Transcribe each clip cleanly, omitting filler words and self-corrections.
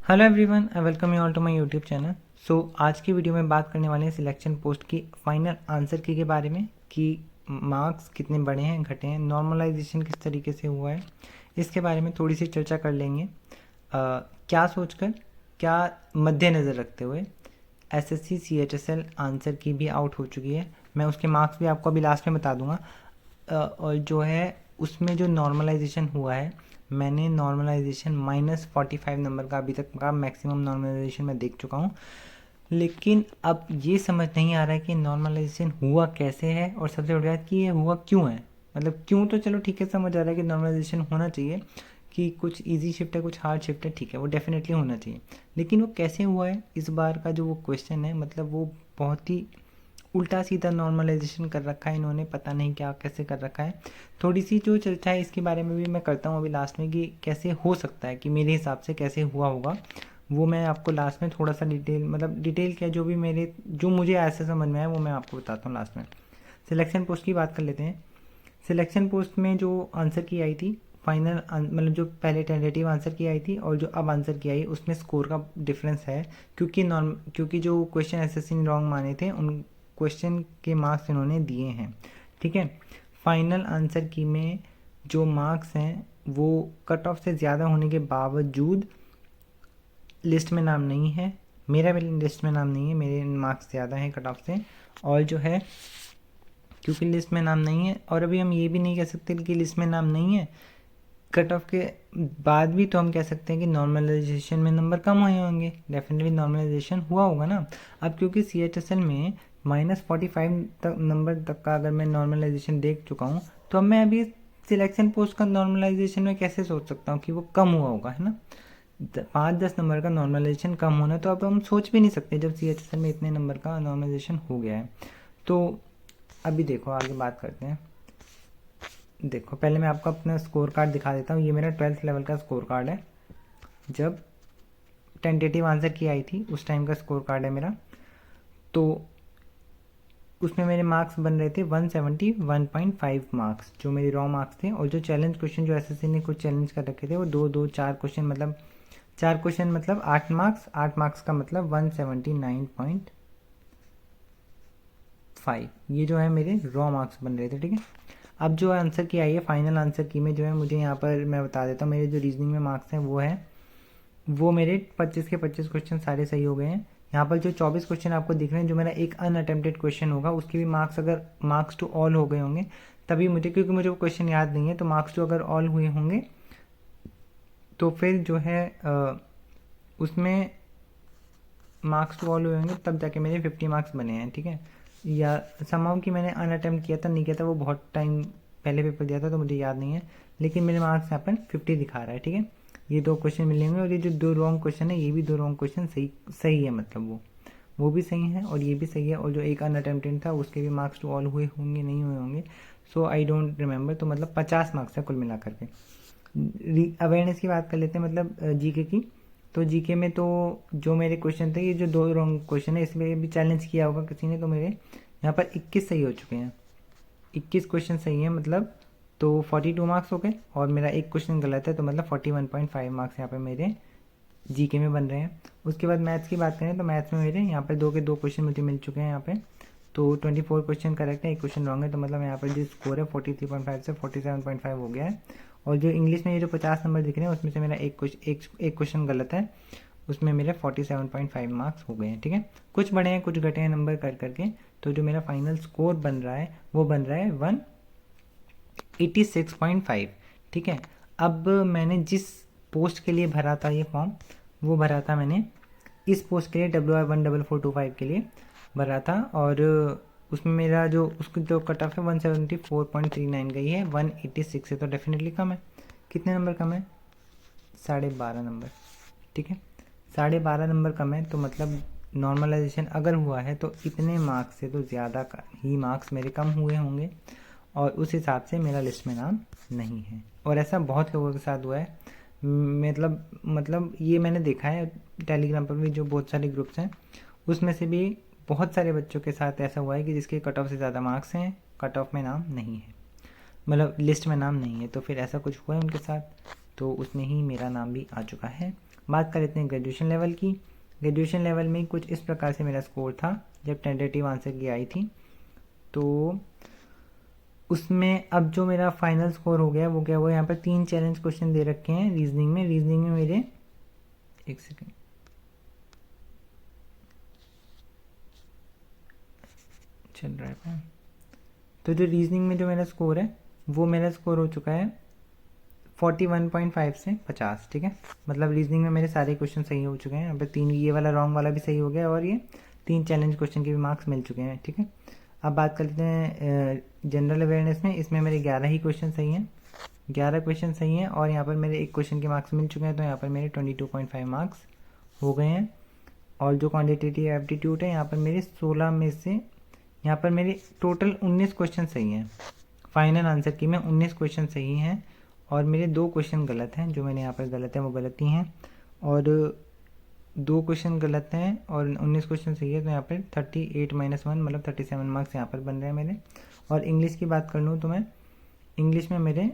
Hello everyone, I welcome you all to my YouTube channel. आज की video में बात करने वाले हैं सिलेक्शन पोस्ट की फाइनल आंसर की के बारे में कि मार्क्स कितने बढ़े हैं घटे हैं, नॉर्मलाइजेशन किस तरीके से हुआ है, इसके बारे में थोड़ी सी चर्चा कर लेंगे। क्या सोचकर, क्या मद्देनज़र रखते हुए एसएससी सीएचएसएल आंसर की भी आउट हो चुकी है। मैं उसके मार्क्स भी आपको अभी लास्ट में बता दूंगा। और जो है उसमें जो नॉर्मलाइजेशन हुआ है, मैंने नॉर्मलाइजेशन -45 नंबर का अभी तक का मैक्सिमम नॉर्मलाइजेशन मैं देख चुका हूँ। लेकिन अब ये समझ नहीं आ रहा है कि नॉर्मलाइजेशन हुआ कैसे है और सबसे बड़ी बात कि ये हुआ क्यों है। मतलब क्यों तो चलो ठीक है, समझ आ रहा है कि नॉर्मलाइजेशन होना चाहिए, कि कुछ इजी शिफ्ट है कुछ हार्ड शिफ्ट है, ठीक है वो डेफिनेटली होना चाहिए। लेकिन वो कैसे हुआ है, इस बार का जो वो क्वेश्चन है, मतलब वो बहुत ही उल्टा सीधा नॉर्मलाइजेशन कर रखा है इन्होंने, पता नहीं क्या कैसे कर रखा है। थोड़ी सी जो चर्चा है इसके बारे में भी मैं करता हूँ अभी लास्ट में, कि कैसे हो सकता है, कि मेरे हिसाब से कैसे हुआ होगा, वो मैं आपको लास्ट में थोड़ा सा डिटेल, मतलब डिटेल क्या, जो भी मेरे जो मुझे ऐसे समझ में आया वो मैं आपको बताता हूँ लास्ट में। सिलेक्शन पोस्ट की बात कर लेते हैं। सिलेक्शन पोस्ट में जो आंसर की आई थी फाइनल, मतलब जो पहले टेंटेटिव आंसर की आई थी और जो अब आंसर की आई, उसमें स्कोर का डिफरेंस है। क्योंकि जो क्वेश्चन एसएससी ने रॉन्ग माने थे, उन क्वेश्चन के मार्क्स इन्होंने दिए हैं, ठीक है। फाइनल आंसर की में जो मार्क्स हैं वो कट ऑफ से ज़्यादा होने के बावजूद लिस्ट में नाम नहीं है। मेरा भी लिस्ट में नाम नहीं है, मेरे मार्क्स ज़्यादा हैं कट ऑफ से। और जो है क्योंकि लिस्ट में नाम नहीं है, और अभी हम ये भी नहीं कह सकते कि लिस्ट में नाम नहीं है, कट ऑफ के बाद भी तो हम कह सकते हैं कि नॉर्मलाइजेशन में नंबर कम हुए होंगे, डेफिनेटली नॉर्मलाइजेशन हुआ होगा ना। अब क्योंकि सीएचएसएल में -45 तक नंबर तक का अगर मैं नॉर्मलाइजेशन देख चुका हूँ, तो अब मैं अभी सिलेक्शन पोस्ट का नॉर्मलाइजेशन में कैसे सोच सकता हूँ कि वो कम हुआ होगा, है ना। 5-10 नंबर का नॉर्मलाइजेशन कम होना तो अब हम सोच भी नहीं सकते जब सीएचएसएल में इतने नंबर का नॉर्मलाइजेशन हो गया है। तो अभी देखो आगे बात करते हैं। देखो पहले मैं आपको अपना स्कोर कार्ड दिखा देता हूँ। ये मेरा 12th लेवल का स्कोर कार्ड है, जब टेंटेटिव आंसर की आई थी उस टाइम का स्कोर कार्ड है मेरा। तो उसमें मेरे मार्क्स बन रहे थे 171.5 मार्क्स, जो मेरे रॉ मार्क्स थे। और जो चैलेंज क्वेश्चन जो एसएससी ने कुछ चैलेंज कर रखे थे, वो दो दो चार क्वेश्चन, मतलब 4 क्वेश्चन मतलब 8 मार्क्स, 8 मार्क्स का मतलब 179.5, ये जो है मेरे रॉ मार्क्स बन रहे थे, ठीक है। अब जो आंसर की आई है फाइनल आंसर की में, जो है मुझे यहाँ पर मैं बता देता हूँ, मेरे जो रीजनिंग में मार्क्स हैं वो मेरे 25 के 25 क्वेश्चन सारे सही हो गए हैं। यहाँ पर जो 24 क्वेश्चन आपको दिख रहे हैं, जो मेरा एक अनअटेम्प्टेड क्वेश्चन होगा, उसके भी मार्क्स अगर मार्क्स टू ऑल हो गए होंगे तभी मुझे, क्योंकि मुझे वो क्वेश्चन याद नहीं है, तो मार्क्स टू अगर ऑल हुए होंगे तो फिर जो है उसमें मार्क्स टू ऑल हुए होंगे तब जाके मेरे 50 मार्क्स बने हैं, ठीक है। या समाउ कि मैंने अनअटेम्प्ट किया था, नहीं किया था, वो बहुत टाइम पहले पेपर दिया था तो मुझे याद नहीं है। लेकिन मेरे मार्क्स यहाँ पर 50 दिखा रहा है, ठीक है। ये 2 क्वेश्चन मिलेंगे, और ये जो 2 रॉन्ग क्वेश्चन है, ये भी 2 रॉन्ग क्वेश्चन सही सही है, मतलब वो भी सही है और ये भी सही है। और जो एक अनअटेम्प्टेड था उसके भी मार्क्स टू ऑल हुए होंगे नहीं हुए होंगे, सो आई डोंट रिमेंबर। तो मतलब 50 मार्क्स है कुल मिलाकर के। अवेयरनेस की बात कर लेते हैं, मतलब जीके की। तो जीके में तो जो मेरे क्वेश्चन थे, ये जो 2 रॉन्ग क्वेश्चन है, इसमें भी चैलेंज किया होगा किसी ने, तो मेरे यहाँ पर 21 सही हो चुके हैं। 21 क्वेश्चन सही है, मतलब तो 42 मार्क्स हो गए, और मेरा एक क्वेश्चन गलत है, तो मतलब 41.5 मार्क्स यहाँ पे मेरे जीके में बन रहे हैं। उसके बाद मैथ्स की बात करें तो मैथ्स में मेरे यहाँ पे 2 के 2 क्वेश्चन मुझे मिल चुके हैं यहाँ पे। तो 24 क्वेश्चन करेक्ट है, एक क्वेश्चन रॉन्ग है, तो मतलब यहाँ पर जो स्कोर है 43.5 से 47.5 हो गया है। और जो इंग्लिश में ये जो 50 नंबर दिख रहे हैं, उसमें से मेरा एक क्वेश्चन गलत है, उसमें मेरे 47.5 मार्क्स हो गए हैं, ठीक है। कुछ बढ़े हैं कुछ घटे हैं नंबर कर करके। तो जो मेरा फाइनल स्कोर बन रहा है वो बन रहा है 186.5, ठीक है। अब मैंने जिस पोस्ट के लिए भरा था ये फॉर्म, वो भरा था मैंने इस पोस्ट के लिए WR14425 के लिए भरा था। और उसमें मेरा जो उसकी जो कट ऑफ है 174.39 गई है 186 से, तो डेफिनेटली कम है। कितने नंबर कम है? 12.5 नंबर, ठीक है। 12.5 नंबर कम है, तो मतलब नॉर्मलाइजेशन अगर हुआ है तो इतने मार्क्स से तो ज़्यादा ही मार्क्स मेरे कम हुए होंगे, और उस हिसाब से मेरा लिस्ट में नाम नहीं है। और ऐसा बहुत लोगों के साथ हुआ है, मतलब ये मैंने देखा है टेलीग्राम पर भी, जो बहुत सारे ग्रुप्स हैं उसमें से भी बहुत सारे बच्चों के साथ ऐसा हुआ है कि जिसके कट ऑफ से ज़्यादा मार्क्स हैं, कट ऑफ में नाम नहीं है, मतलब लिस्ट में नाम नहीं है। तो फिर ऐसा कुछ हुआ है उनके साथ, तो उसमें ही मेरा नाम भी आ चुका है। बात कर लेते हैं ग्रेजुएशन लेवल की। ग्रेजुएशन लेवल में कुछ इस प्रकार से मेरा स्कोर था जब टेंटेटिव आंसर की आई थी। तो उसमें अब जो मेरा फाइनल स्कोर हो गया वो क्या हुआ, यहाँ पर 3 चैलेंज क्वेश्चन दे रखे हैं रीजनिंग में। रीजनिंग में मेरे एक सेकेंड चल रहा है। तो जो रीजनिंग में जो मेरा स्कोर है वो मेरा स्कोर हो चुका है 41.5 से 50। ठीक है, मतलब रीजनिंग में मेरे सारे क्वेश्चन सही हो चुके हैं। यहाँ पे 3 ये वाला रॉन्ग वाला भी सही हो गया और ये 3 चैलेंज क्वेश्चन के भी मार्क्स मिल चुके हैं। ठीक है, अब बात कर लेते हैं जनरल अवेयरनेस में। इसमें मेरे 11 ही क्वेश्चन सही हैं, 11 क्वेश्चन सही हैं और यहाँ पर मेरे एक क्वेश्चन के मार्क्स मिल चुके हैं। तो यहाँ पर मेरे 22.5 मार्क्स हो गए हैं। और जो क्वान्टिटेटिव एप्टीट्यूड है यहाँ पर मेरे 16 में से यहाँ पर मेरे टोटल 19 क्वेश्चन सही हैं। फाइनल आंसर की में 19 क्वेश्चन सही हैं और मेरे 2 क्वेश्चन गलत हैं। जो मैंने यहाँ पर गलत है वो गलती हैं और 2 क्वेश्चन गलत हैं और 19 क्वेश्चन सही है। तो यहाँ पर 38 - 1 मतलब 37 मार्क्स यहाँ पर बन रहे हैं मेरे। और इंग्लिश की बात कर लूँ तो मैं इंग्लिश में मेरे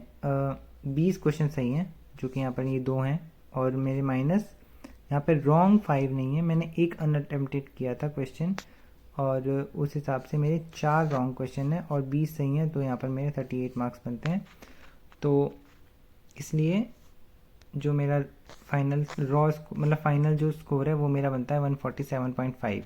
20 क्वेश्चन सही हैं, जो कि यहाँ पर ये 2 हैं और मेरे माइनस यहाँ पर रॉन्ग 5 नहीं है। मैंने एक अनअटेम्प्टेड किया था क्वेश्चन और उस हिसाब से मेरे 4 रॉन्ग क्वेश्चन हैं और 20 सही हैं। तो यहाँ पर मेरे 38 मार्क्स बनते हैं। तो इसलिए जो मेरा फाइनल मतलब फाइनल जो स्कोर है वो मेरा बनता है 147.5।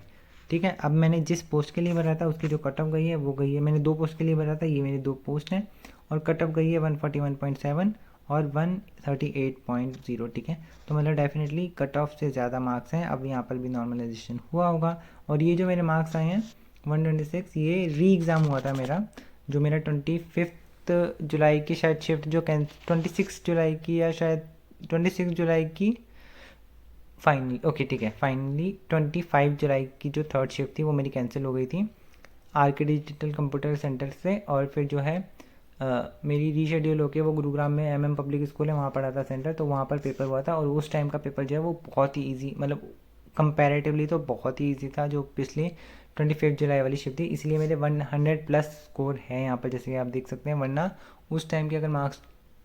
ठीक है, अब मैंने जिस पोस्ट के लिए भरा था उसकी जो कट ऑफ गई है वो गई है। मैंने 2 पोस्ट के लिए भरा था, ये मेरी 2 पोस्ट हैं और कट ऑफ गई है 141.7 और 138.0। ठीक है, तो मतलब डेफिनेटली कट ऑफ से ज़्यादा मार्क्स हैं। अब यहाँ पर भी नॉर्मलाइजेशन हुआ होगा। और ये जो मेरे मार्क्स आए हैं 126, ये री एग्ज़ाम हुआ था मेरा, जो मेरा 25 जुलाई की शायद शिफ्ट जो 26 जुलाई की या शायद 26 जुलाई की फाइनली, ओके ठीक है, फाइनली 25 जुलाई की जो 3rd शिफ्ट थी वो मेरी कैंसिल हो गई थी आरके डिजिटल कंप्यूटर सेंटर से। और फिर जो है मेरी रीशेड्यूल होके वो गुरुग्राम में एमएम पब्लिक स्कूल है वहाँ पढ़ा था सेंटर, तो वहाँ पर पेपर हुआ था। और उस टाइम का पेपर जो है वो बहुत ही ईजी, मतलब कंपैरेटिवली तो बहुत ही ईजी था जो पिछले 25 जुलाई वाली शिफ्ट थी। इसलिए मेरे 100+ स्कोर है यहाँ पर, जैसे कि आप देख सकते हैं। वरना उस टाइम के अगर मार्क्स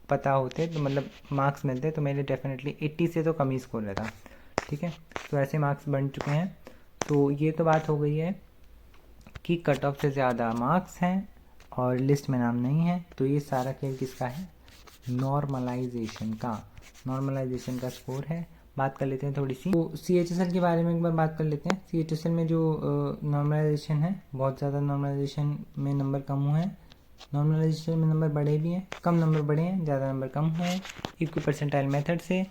पता होते तो मतलब मार्क्स मिलते तो मेरे डेफिनेटली 80 से तो कम ही स्कोर रहता। ठीक है, तो ऐसे मार्क्स बन चुके हैं। तो ये तो बात हो गई है कि कट ऑफ से ज़्यादा मार्क्स हैं और लिस्ट में नाम नहीं है। तो ये सारा खेल किसका है, नॉर्मलाइजेशन का। नॉर्मलाइजेशन का स्कोर है। बात कर लेते हैं थोड़ी सी तो CHSL के बारे में एक बार बात कर लेते हैं। CHSL में जो नॉर्मलाइजेशन है, बहुत ज़्यादा नॉर्मलाइजेशन में नंबर कम हुए हैं, नॉर्मलाइजेशन में नंबर बढ़े भी हैं, कम नंबर बढ़े हैं, ज़्यादा नंबर कम हुए हैं। इक्वी परसेंटाइल मेथड से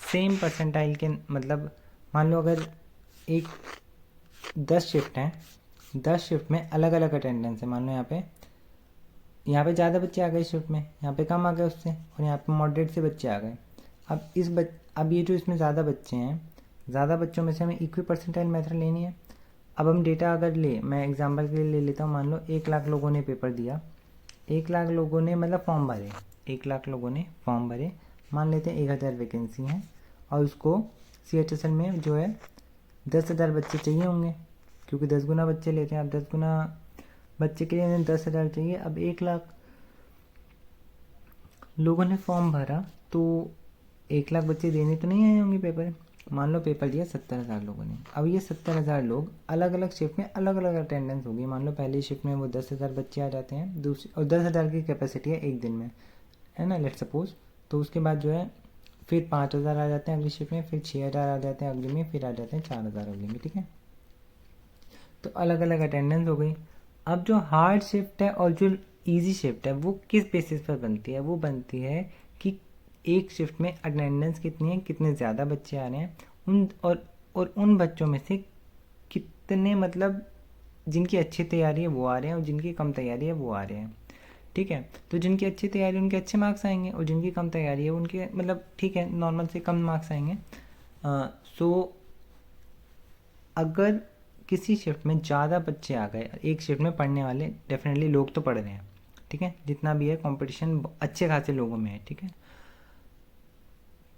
सेम परसेंटाइल के, मतलब मान लो अगर 10 शिफ्ट हैं, 10 शिफ्ट में अलग अलग अटेंडेंस है। मान लो यहाँ पे ज़्यादा बच्चे आ गए शिफ्ट में, यहाँ पे कम आ गए उससे, और यहाँ पे मॉडरेट से बच्चे आ गए। अब ये जो इसमें ज़्यादा बच्चे हैं, ज़्यादा बच्चों में से हमें इक्वी परसेंटाइल मेथड लेनी है। अब हम डेटा अगर मैं एग्जांपल के लिए ले लेता हूँ। मान लो 1 लाख लोगों ने पेपर दिया, 1 लाख लोगों ने मतलब फॉर्म भरे, 1 लाख लोगों ने फॉर्म भरे। मान लेते हैं 1000 वैकेंसी हैं और उसको CHSL में जो है 10,000 बच्चे चाहिए होंगे, क्योंकि 10 गुना बच्चे लेते हैं। अब 10 गुना बच्चे के लिए 10,000 चाहिए। अब 1 लाख लोगों ने फॉर्म भरा तो 1 लाख बच्चे देने तो नहीं आए होंगे पेपर। मान लो पेपर दिया 70,000 लोगों ने। अब ये 70,000 लोग अलग अलग शिफ्ट में अलग अलग अटेंडेंस होगी। मान लो पहली शिफ्ट में वो 10,000 बच्चे आ जाते हैं, दूसरी, और 10,000 की कैपेसिटी है एक दिन में, है ना, लेट सपोज। तो उसके बाद जो है फिर 5,000 आ जाते हैं अगली शिफ्ट में, फिर 6,000 आ जाते हैं अगली में, फिर आ जाते हैं 4,000 अगली में। ठीक है, तो अलग अलग अटेंडेंस हो गई। अब जो हार्ड शिफ्ट है और जो इजी शिफ्ट है वो किस बेसिस पर बनती है, वो बनती है कि एक शिफ्ट में अटेंडेंस कितनी है, कितने ज़्यादा बच्चे आ रहे हैं, और उन बच्चों में से कितने, मतलब जिनकी अच्छी तैयारी है वो आ रहे हैं और जिनकी कम तैयारी है वो आ रहे हैं। ठीक है, तो जिनकी अच्छी तैयारी है उनके अच्छे मार्क्स आएंगे और जिनकी कम तैयारी है उनके मतलब ठीक है नॉर्मल से कम मार्क्स आएंगे। सो अगर किसी शिफ्ट में ज़्यादा बच्चे आ गए, एक शिफ्ट में पढ़ने वाले डेफिनेटली लोग तो पढ़ रहे हैं, ठीक है, जितना भी है कंपटीशन अच्छे खासे लोगों में है, ठीक है,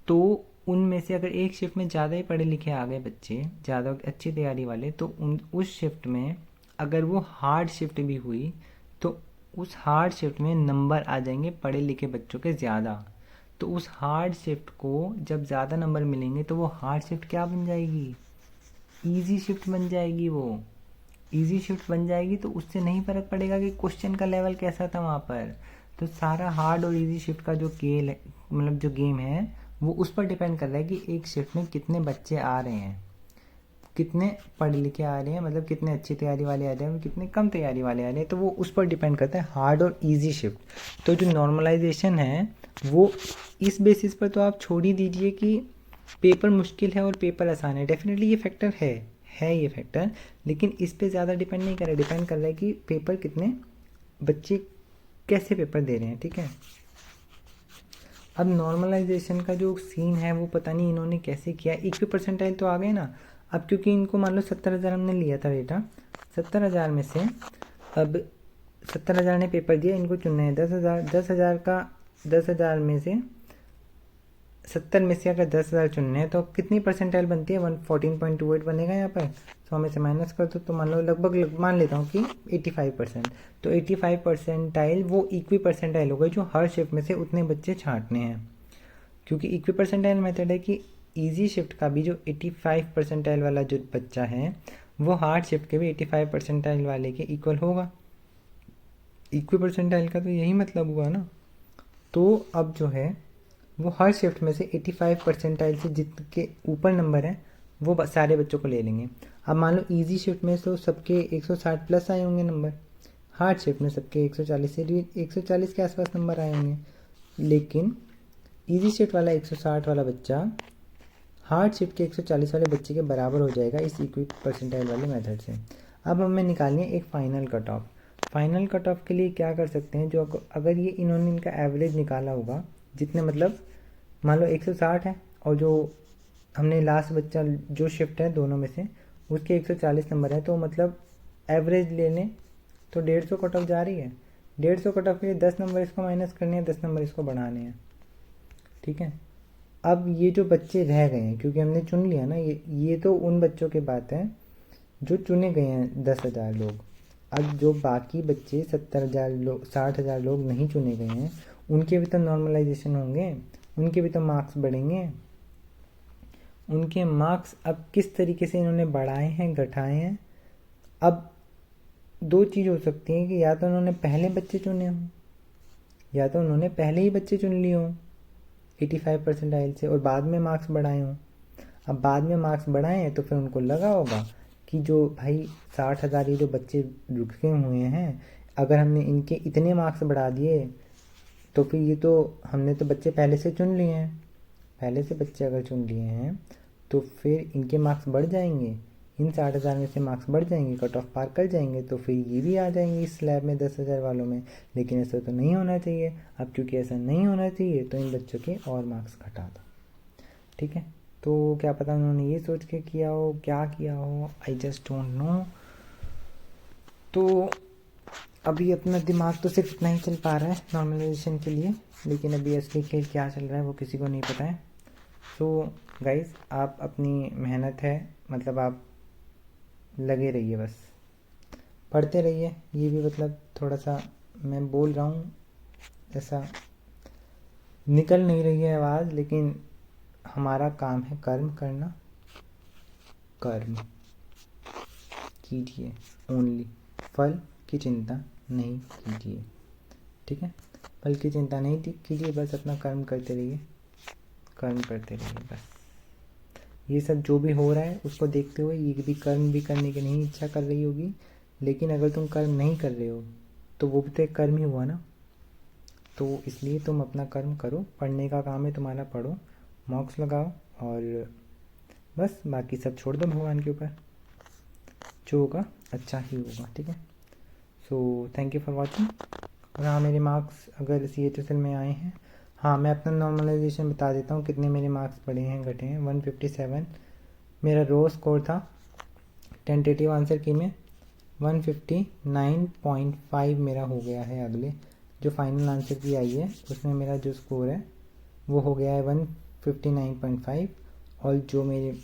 तो उनमें से अगर एक शिफ्ट में ज़्यादा ही पढ़े लिखे आ गए बच्चे, ज़्यादा अच्छी तैयारी वाले, तो उस शिफ्ट में अगर वो हार्ड शिफ्ट भी हुई तो उस हार्ड शिफ्ट में नंबर आ जाएंगे पढ़े लिखे बच्चों के ज़्यादा। तो उस हार्ड शिफ्ट को जब ज़्यादा नंबर मिलेंगे तो वो हार्ड शिफ्ट क्या बन जाएगी, ईजी शिफ्ट बन जाएगी। वो ईजी शिफ्ट बन जाएगी तो उससे नहीं फ़र्क पड़ेगा कि क्वेश्चन का लेवल कैसा था वहाँ पर। तो सारा हार्ड और इजी शिफ्ट का जो खेल है, मतलब जो गेम है, वो उस पर डिपेंड कर रहा है कि एक शिफ्ट में कितने बच्चे आ रहे हैं, कितने पढ़ लिखे आ रहे हैं, मतलब कितने अच्छी तैयारी वाले आ रहे हैं, कितने कम तैयारी वाले आ रहे हैं। तो वो उस पर डिपेंड करता है, हार्ड और इजी शिफ्ट। तो जो नॉर्मलाइजेशन है वो इस बेसिस पर तो आप छोड़ ही दीजिए कि पेपर मुश्किल है और पेपर आसान है। डेफिनेटली ये फैक्टर है ये फैक्टर, लेकिन इस पे ज़्यादा डिपेंड नहीं कर रहा है। डिपेंड कर रहा है कि पेपर कितने बच्चे कैसे पेपर दे रहे हैं, ठीक है। अब नॉर्मलाइजेशन का जो सीन है वो पता नहीं इन्होंने कैसे किया। 21 परसेंटाइल तो आ गए ना। अब क्योंकि इनको मान लो 70,000 हमने लिया था डेटा, 70,000 में से अब 70,000 ने पेपर दिया, इनको चुनना है 10,000 का 10,000 में से 70 में से अगर 10,000 चुनने हैं तो कितनी परसेंटाइल बनती है, 114.28 बनेगा यहाँ पर। 100 में से माइनस कर दो तो मान लो लगभग मान लेता हूँ कि 85%। तो 85 परसेंटाइल वो इक्वी परसेंटाइल हो गई जो हर शिफ्ट में से उतने बच्चे छांटने हैं। क्योंकि इक्वी परसेंटाइल मेथड है कि ईजी शिफ्ट का भी जो 85 परसेंटाइल वाला जो बच्चा है वो हार्ड शिफ्ट के भी 85 परसेंटाइल वाले के इक्वल होगा। इक्वी परसेंटाइल का तो यही मतलब हुआ ना। तो अब जो है वो हर शिफ्ट में से 85 परसेंटाइल से जितने ऊपर नंबर है वो सारे बच्चों को ले लेंगे। अब मान लो इजी शिफ्ट में तो सबके 160 प्लस आए होंगे नंबर, हार्ड शिफ्ट में सबके 140 से 140 के आसपास नंबर आए होंगे, लेकिन इजी शिफ्ट वाला 160 वाला बच्चा हार्ड शिफ्ट के 140 वाले बच्चे के बराबर हो जाएगा इस इक्वी परसेंटाइल वाले मेथड से। अब हमें निकालनी है एक final cut off. Final cut off के लिए क्या कर सकते हैं, जो अगर ये इन्होंने इनका एवरेज निकाला होगा, जितने मतलब मान लो 160 है और जो हमने लास्ट बच्चा जो शिफ्ट है दोनों में से उसके 140 नंबर है, तो मतलब एवरेज लेने तो 150 कट ऑफ जा रही है। 150 कट ऑफ के लिए 10 नंबर इसको माइनस करने हैं, 10 नंबर इसको बढ़ाने हैं, ठीक है। अब ये जो बच्चे रह गए हैं, क्योंकि हमने चुन लिया ना, ये तो उन बच्चों की बात है जो चुने गए हैं 10,000 लोग। अब जो बाकी बच्चे 70,000 लोग 60,000 लोग नहीं चुने गए हैं उनके भी तो नॉर्मलाइजेशन होंगे, उनके भी तो मार्क्स बढ़ेंगे। उनके मार्क्स अब किस तरीके से इन्होंने बढ़ाए हैं घटाए हैं, अब दो चीज़ हो सकती हैं कि या तो उन्होंने पहले बच्चे चुने हों या तो उन्होंने पहले ही बच्चे चुन लिए हों 85 परसेंटाइल से और बाद में मार्क्स बढ़ाए हों। अब बाद में मार्क्स बढ़ाए हैं तो फिर उनको लगा होगा कि जो भाई 60,000 ये जो बच्चे रुके हुए हैं, अगर हमने इनके इतने मार्क्स बढ़ा दिए तो फिर ये तो हमने तो बच्चे पहले से चुन लिए हैं, पहले से बच्चे अगर चुन लिए हैं तो फिर इनके मार्क्स बढ़ जाएंगे, इन 60,000 में से मार्क्स बढ़ जाएंगे, कट ऑफ पार कर जाएंगे, तो फिर ये भी आ जाएंगे इस स्लैब में 10,000 वालों में। लेकिन ऐसा तो नहीं होना चाहिए। अब क्योंकि ऐसा नहीं होना चाहिए तो इन बच्चों के और मार्क्स घटा दो, ठीक है। तो क्या पता उन्होंने ये सोच के किया हो, क्या किया हो, आई जस्ट डोंट नो। तो अभी अपना दिमाग तो सिर्फ इतना ही चल पा रहा है नॉर्मलाइजेशन के लिए, लेकिन अभी असली खेल क्या चल रहा है वो किसी को नहीं पता है। सो गाइस, आप अपनी मेहनत है, मतलब आप लगे रहिए, बस पढ़ते रहिए। ये भी मतलब थोड़ा सा मैं बोल रहा हूँ, ऐसा निकल नहीं रही है आवाज़, लेकिन हमारा काम है कर्म करना। कर्म कीजिए ओनली, फल की चिंता नहीं कीजिए, ठीक है। फल की चिंता नहीं कीजिए, बस अपना कर्म करते रहिए, कर्म करते रहिए बस। ये सब जो भी हो रहा है उसको देखते हुए ये भी कर्म भी करने की नहीं इच्छा कर रही होगी, लेकिन अगर तुम कर्म नहीं कर रहे हो तो वो भी तो एक कर्म ही हुआ ना। तो इसलिए तुम अपना कर्म करो, पढ़ने का काम है तुम्हारा, पढ़ो, मॉक्स लगाओ और बस बाकी सब छोड़ दो भगवान के ऊपर, जो होगा अच्छा ही होगा, ठीक है। So thank you for watching. और हाँ, मेरे मार्क्स अगर CHSL में आए हैं, हाँ मैं अपना नॉर्मलाइजेशन बता देता हूँ कितने मेरे मार्क्स बढ़े हैं घटे हैं। 157 मेरा रो स्कोर था, टेंटेटिव आंसर की में 159.5 मेरा हो गया है। अगले जो फाइनल आंसर की आई है उसमें मेरा जो स्कोर है वो हो गया है 159.5। और जो मेरे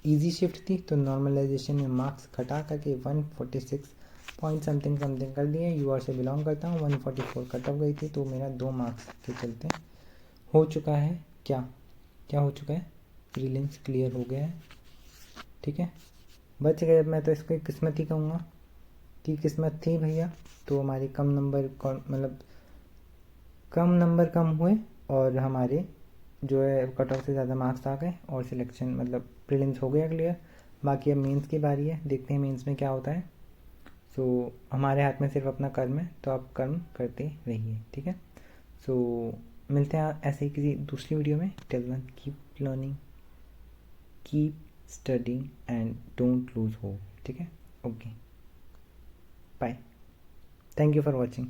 इजी शिफ्ट थी तो नॉर्मलाइजेशन में मार्क्स घटा करके 146 पॉइंट समथिंग कर दिए। यूआर से बिलोंग करता हूँ, 144 कट ऑफ गई थी, तो मेरा 2 मार्क्स के चलते हो चुका है। क्या क्या हो चुका है? प्रीलिम्स क्लियर हो गया है, ठीक है। बच गए, मैं तो इसको एक किस्मत ही कहूँगा कि किस्मत थी भैया। तो हमारे कम नंबर मतलब कम नंबर कम हुए और हमारे जो है कट ऑफ से ज़्यादा मार्क्स आ गए और सिलेक्शन मतलब प्रीलिम्स हो गया क्लियर। बाकी अब मेंस की बारी है, देखते हैं मेंस में क्या होता है। सो हमारे हाथ में सिर्फ अपना कर्म है, तो आप कर्म करते रहिए, ठीक है। सो मिलते हैं ऐसे ही किसी दूसरी वीडियो में। Till then keep learning, keep studying and don't lose hope, ठीक है। Okay, bye, thank you for watching.